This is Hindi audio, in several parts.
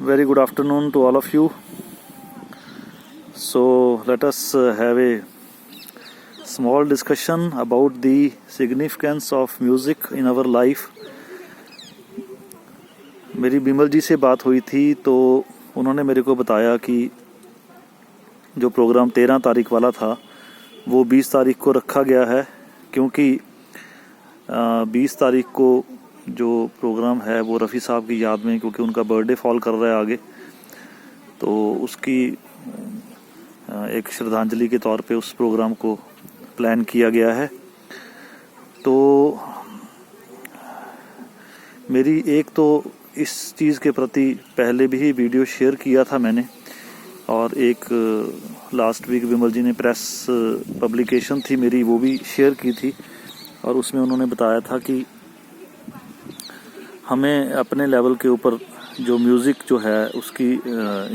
Very good afternoon to all of you. So let us have a small discussion about the significance of music in our life. मेरी बिमल जी से बात हुई थी तो उन्होंने मेरे को बताया कि जो प्रोग्राम 13 तारीख वाला था वो 20 तारीख को रखा गया है, क्योंकि 20 तारीख को जो प्रोग्राम है वो रफ़ी साहब की याद में, क्योंकि उनका बर्थडे फॉल कर रहा है आगे, तो उसकी एक श्रद्धांजलि के तौर पे उस प्रोग्राम को प्लान किया गया है। तो मेरी एक तो इस चीज़ के प्रति पहले भी वीडियो शेयर किया था मैंने, और एक लास्ट वीक विमल जी ने प्रेस पब्लिकेशन थी मेरी वो भी शेयर की थी, और उसमें उन्होंने बताया था कि हमें अपने लेवल के ऊपर जो म्यूज़िक जो है उसकी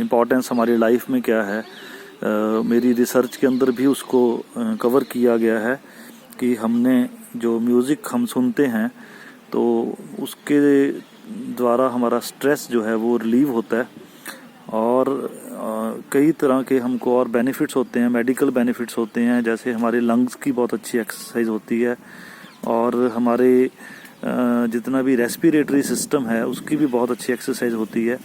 इम्पोर्टेंस हमारी लाइफ में क्या है, मेरी रिसर्च के अंदर भी उसको कवर किया गया है कि हमने जो म्यूज़िक हम सुनते हैं तो उसके द्वारा हमारा स्ट्रेस जो है वो रिलीव होता है, और कई तरह के हमको और बेनिफिट्स होते हैं, मेडिकल बेनिफिट्स होते हैं, जैसे हमारे लंग्स की बहुत अच्छी एक्सरसाइज होती है, और हमारे जितना भी रेस्पिरेटरी सिस्टम है उसकी भी बहुत अच्छी एक्सरसाइज होती है।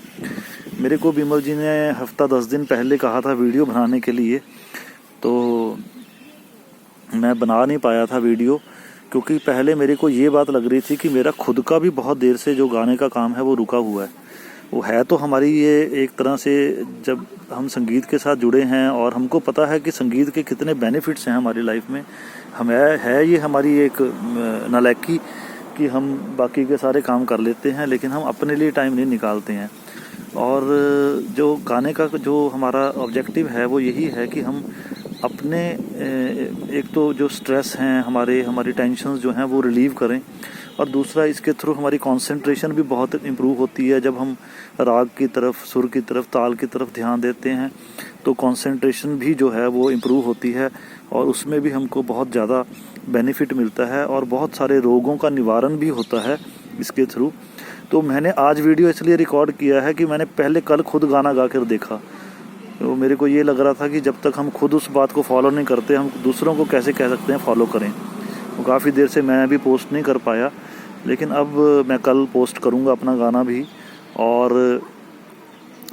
मेरे को बिमल जी ने हफ्ता 10 दिन पहले कहा था वीडियो बनाने के लिए, तो मैं बना नहीं पाया था वीडियो, क्योंकि पहले मेरे को ये बात लग रही थी कि मेरा खुद का भी बहुत देर से जो गाने का काम है वो रुका हुआ है। वो है तो हमारी ये एक तरह से, जब हम संगीत के साथ जुड़े हैं और हमको पता है कि संगीत के कितने बेनिफिट्स हैं हमारी लाइफ में, है ये हमारी एक नालायकी कि हम बाकी के सारे काम कर लेते हैं लेकिन हम अपने लिए टाइम नहीं निकालते हैं। और जो गाने का जो हमारा ऑब्जेक्टिव है वो यही है कि हम अपने एक तो जो स्ट्रेस हैं हमारी टेंशन्स जो हैं वो रिलीव करें, और दूसरा इसके थ्रू हमारी कंसंट्रेशन भी बहुत इम्प्रूव होती है। जब हम राग की तरफ, सुर की तरफ, ताल की तरफ ध्यान देते हैं तो कंसंट्रेशन भी जो है वो इम्प्रूव होती है, और उसमें भी हमको बहुत ज़्यादा बेनिफिट मिलता है, और बहुत सारे रोगों का निवारण भी होता है इसके थ्रू। तो मैंने आज वीडियो इसलिए रिकॉर्ड किया है कि मैंने पहले कल खुद गाना गा कर देखा, तो मेरे को ये लग रहा था कि जब तक हम खुद उस बात को फॉलो नहीं करते हम दूसरों को कैसे कह सकते हैं फॉलो करें। तो काफ़ी देर से मैं भी पोस्ट नहीं कर पाया, लेकिन अब मैं कल पोस्ट करूँगा अपना गाना भी। और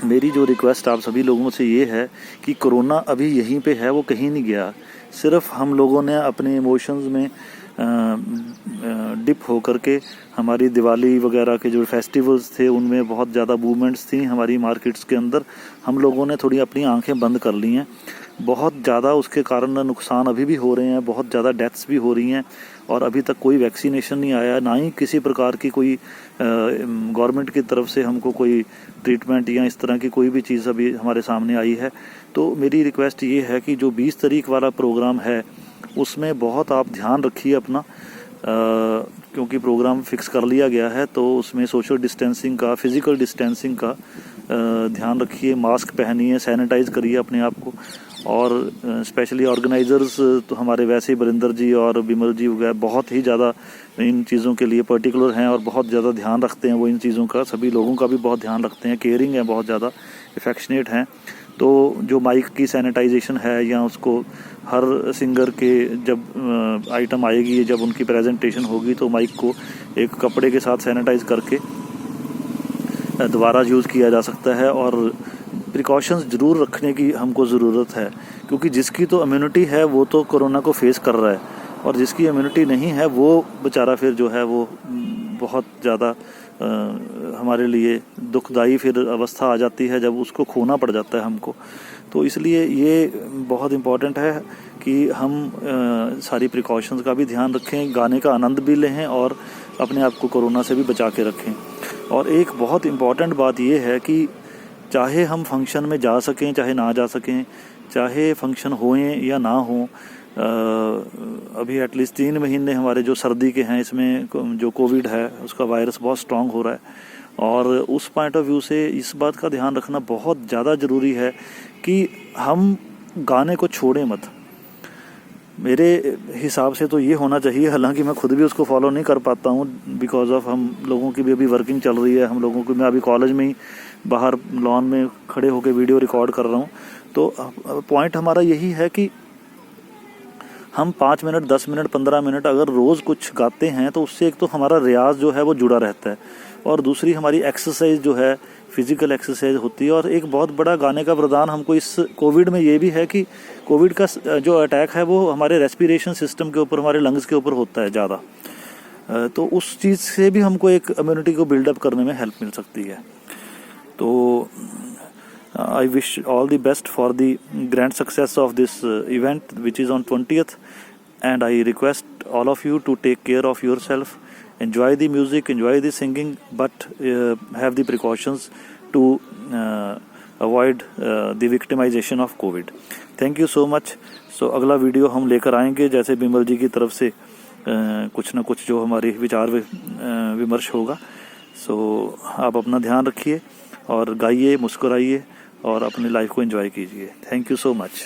मेरी जो रिक्वेस्ट आप सभी लोगों से ये है कि कोरोना अभी यहीं पे है, वो कहीं नहीं गया। सिर्फ हम लोगों ने अपने इमोशंस में डिप हो करके, हमारी दिवाली वगैरह के जो फेस्टिवल्स थे उनमें बहुत ज़्यादा मूवमेंट्स थी हमारी मार्केट्स के अंदर, हम लोगों ने थोड़ी अपनी आंखें बंद कर ली हैं। बहुत ज़्यादा उसके कारण नुकसान अभी भी हो रहे हैं, बहुत ज़्यादा डेथ्स भी हो रही हैं, और अभी तक कोई वैक्सीनेशन नहीं आया, ना ही किसी प्रकार की कोई गवर्नमेंट की तरफ से हमको कोई ट्रीटमेंट या इस तरह की कोई भी चीज़ अभी हमारे सामने आई है। तो मेरी रिक्वेस्ट ये है कि जो 20 तारीख वाला प्रोग्राम है उसमें बहुत आप ध्यान रखिए अपना, क्योंकि प्रोग्राम फिक्स कर लिया गया है, तो उसमें सोशल डिस्टेंसिंग का, फिज़िकल डिस्टेंसिंग का ध्यान रखिए, मास्क पहनिए, सैनिटाइज़ करिए अपने आप को। और स्पेशली ऑर्गेनाइज़र्स तो हमारे वैसे ही बरिंदर जी और बिमल जी वगैरह बहुत ही ज़्यादा इन चीज़ों के लिए पर्टिकुलर हैं और बहुत ज़्यादा ध्यान रखते हैं वो इन चीज़ों का, सभी लोगों का भी बहुत ध्यान रखते हैं, केयरिंग है, बहुत ज़्यादा एफेक्शनेट हैं। तो जो माइक की सैनिटाइजेशन है, या उसको हर सिंगर के जब आइटम आएगी, जब उनकी प्रेजेंटेशन होगी, तो माइक को एक कपड़े के साथ सैनिटाइज करके दोबारा यूज़ किया जा सकता है। और प्रिकॉशंस ज़रूर रखने की हमको ज़रूरत है, क्योंकि जिसकी तो इम्यूनिटी है वो तो कोरोना को फेस कर रहा है, और जिसकी इम्यूनिटी नहीं है वो बेचारा फिर जो है वो बहुत ज़्यादा हमारे लिए दुखदाई फिर अवस्था आ जाती है जब उसको खोना पड़ जाता है हमको। तो इसलिए ये बहुत इम्पॉर्टेंट है कि हम सारी प्रिकॉशंस का भी ध्यान रखें, गाने का आनंद भी लें, और अपने आप को कोरोना से भी बचा के रखें। और एक बहुत इम्पॉर्टेंट बात ये है कि चाहे हम फंक्शन में जा सकें चाहे ना जा सकें, चाहे फंक्शन होएं या ना हों, अभी एटलीस्ट 3 महीने हमारे जो सर्दी के हैं, इसमें जो कोविड है उसका वायरस बहुत स्ट्रांग हो रहा है, और उस पॉइंट ऑफ व्यू से इस बात का ध्यान रखना बहुत ज़्यादा ज़रूरी है कि हम गाने को छोड़ें मत। मेरे हिसाब से तो ये होना चाहिए, हालांकि मैं खुद भी उसको फॉलो नहीं कर पाता हूँ बिकॉज ऑफ हम लोगों की भी अभी वर्किंग चल रही है, हम लोगों को, मैं अभी कॉलेज में ही बाहर लॉन में खड़े होकर वीडियो रिकॉर्ड कर रहा हूँ। तो पॉइंट हमारा यही है कि हम 5 मिनट, 10 मिनट, 15 मिनट अगर रोज़ कुछ गाते हैं तो उससे एक तो हमारा रियाज जो है वो जुड़ा रहता है, और दूसरी हमारी एक्सरसाइज जो है, फिजिकल एक्सरसाइज होती है। और एक बहुत बड़ा गाने का वरदान हमको इस कोविड में ये भी है कि कोविड का जो अटैक है वो हमारे रेस्पिरेशन सिस्टम के ऊपर, हमारे लंग्स के ऊपर होता है ज़्यादा। तो उस चीज़ से भी हमको एक इम्यूनिटी को बिल्डअप करने में हेल्प मिल सकती है। तो I wish all the best for the grand success of this event, which is on 20th, and I request all of you to take care of yourself, enjoy the music, enjoy the singing, but have the precautions to avoid the victimization of COVID. Thank you so much. So अगला वीडियो हम लेकर आएंगे, जैसे बिमल जी की तरफ से कुछ ना कुछ जो हमारी विचार विमर्श होगा। सो आप अपना ध्यान रखिए और गाइए, मुस्कुराइए और अपनी लाइफ को एंजॉय कीजिए। Thank you so much.